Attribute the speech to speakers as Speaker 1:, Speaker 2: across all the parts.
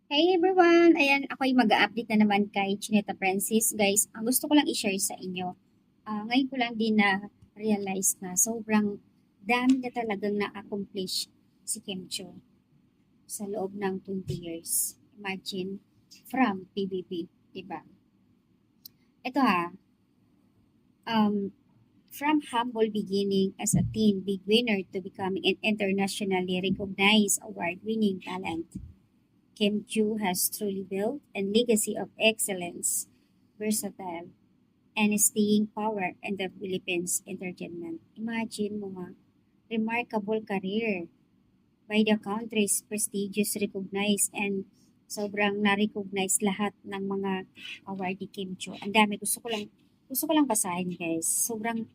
Speaker 1: Hey everyone! Ayan, ako'y mag-a-update na naman kay Chineta Francis. Guys, ang gusto ko lang i-share sa inyo, ngayon ko lang din na-realize na sobrang dami na talagang na-accomplish si Kim Cho sa loob ng 20 years. Imagine, from PBB, diba? Ito um, from humble beginning as a teen big winner to becoming an internationally recognized award-winning talent. Kim Chu has truly built a legacy of excellence, versatile, and staying power in the Philippines entertainment. Imagine mo nga, remarkable career by the country's prestigious recognized and sobrang na-recognize lahat ng mga award ni Kim Chu. Ang dami, gusto ko lang basahin guys. Sobrang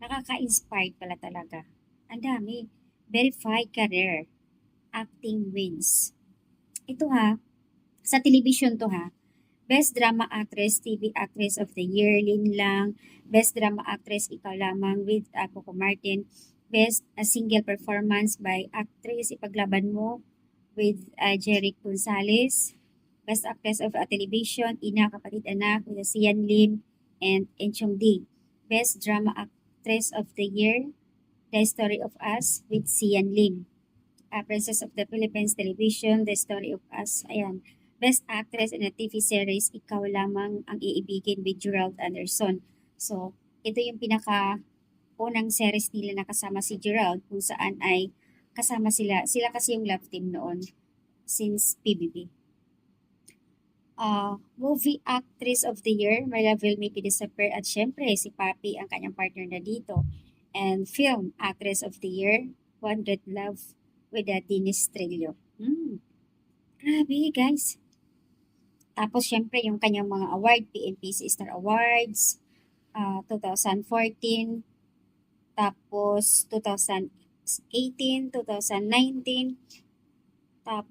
Speaker 1: nakaka-inspired pala talaga. Ang dami. Verified career, acting wins. Ito sa television to Best Drama Actress, TV Actress of the Year, Lin Lang. Best Drama Actress, Ikaw Lamang with Coco Martin. Best Single Performance by Actress, Ipaglaban Mo with Jeric Gonzalez. Best Actress of Television, Ina Kapatid Anak with Sian Lim and Enchong Di. Best Drama Actress of the Year, The Story of Us with Sian Lim. Princess of the Philippines Television, The Story of Us. Ayan. Best Actress in a TV Series, Ikaw Lamang Ang Iibigin with Gerald Anderson. So, ito yung unang series nila na kasama si Gerald kung saan ay kasama sila. Sila kasi yung love team noon since PBB. Movie Actress of the Year, Myla Vilmiki Disappear at syempre si Papi ang kanyang partner na dito. And Film Actress of the Year, One Red Love with Dennis Trillo. Grabe guys. Tapos syempre yung kanyang mga award, PNPC Star Awards, 2014, tapos 2018, 2019, tap,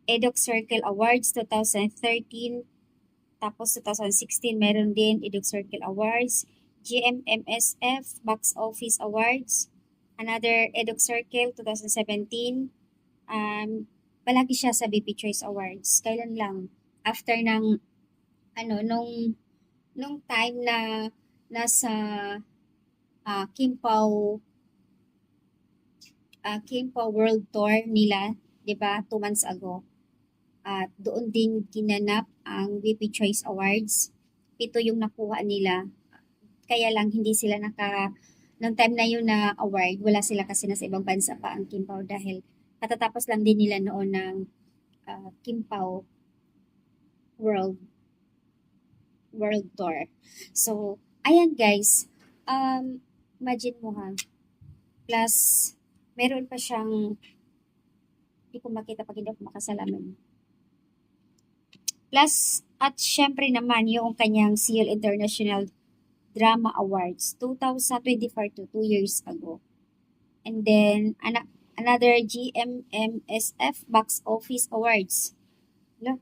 Speaker 1: EDOC Circle Awards 2013, tapos 2016 meron din EDOC Circle Awards, GMMSF Box Office Awards, another EDOC Circle 2017, palagi siya sa BP Choice Awards. Kailan lang? After ng, nung time na nasa Kimpaw World Tour nila, di ba, 2 months ago. At doon din ginanap ang BP Choice Awards. 7 yung nakuha nila. Kaya lang hindi sila nung time na yun na award, wala sila kasi nasa ibang bansa pa ang Kimpaw dahil katatapos lang din nila noon ng Kimpaw World Tour. So, ayan guys, imagine mo plus meron pa siyang, hindi ko makita pag hindi ako makasalamin. Plus, at syempre naman yung kanyang Seoul International Drama Awards 2024 to 2 years ago. And then, another GMMSF Box Office Awards. Look,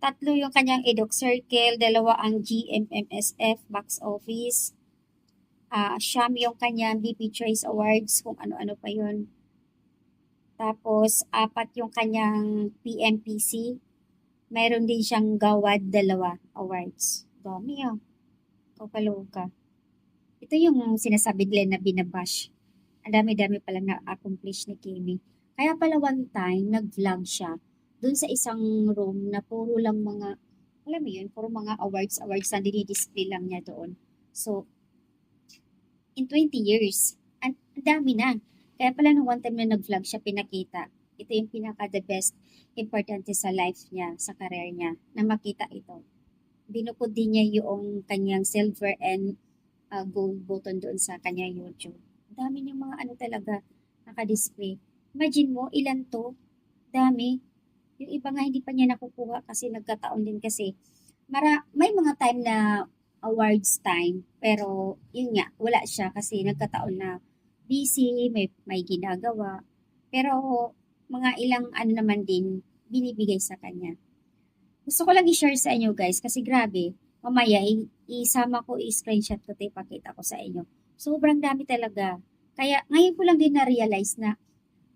Speaker 1: 3 yung kanyang EDOC Circle, 2 ang GMMSF Box Office. Siyam yung kanyang BP Choice Awards, kung ano-ano pa yun. Tapos, 4 yung kanyang PMPC. Mayroon din siyang Gawad 2 awards. Dami Kakaloka. Ito yung sinasabi nila na binabash. Ang dami-dami palang na-accomplish ni Kimi. Kaya pala one time, nag-vlog siya dun sa isang room na puro lang mga, alam mo yun, puro mga awards na dinidisplay lang niya doon. So, in 20 years, ang dami na. Kaya pala nung one time na nag-vlog siya, pinakita. Ito yung pinaka-the best importante sa life niya, sa career niya, na makita ito. Binukod din niya yung kanyang silver and gold button doon sa kanyang YouTube. Dami niyang mga talaga naka-display. Imagine mo, ilan to? Dami. Yung iba nga hindi pa niya nakukuha kasi nagkataon din kasi may mga time na awards time, pero yun nga, wala siya kasi nagkataon na busy, may ginagawa. Pero mga ilang naman din binibigay sa kanya. Gusto ko lang i-share sa inyo guys kasi grabe, mamaya isama ko, i-screenshot ko, ipakita ko sa inyo. Sobrang dami talaga. Kaya ngayon ko lang din na-realize na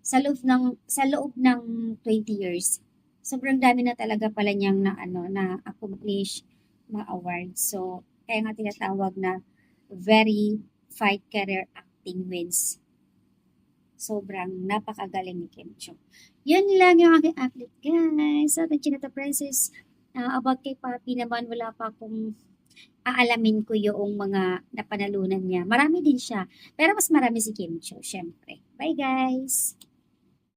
Speaker 1: sa loob ng 20 years. Sobrang dami na talaga pala niyang na accomplish mga awards. So, kaya nga tinatawag na very fight career acting wins. Sobrang napakagaling ni Kim Cho. Yun lang yung aking update, guys. Sa ating Chinata Princess, about kay Papi naman, wala pa akong aalamin ko yung mga napanalunan niya. Marami din siya. Pero mas marami si Kim Cho, syempre. Bye, guys!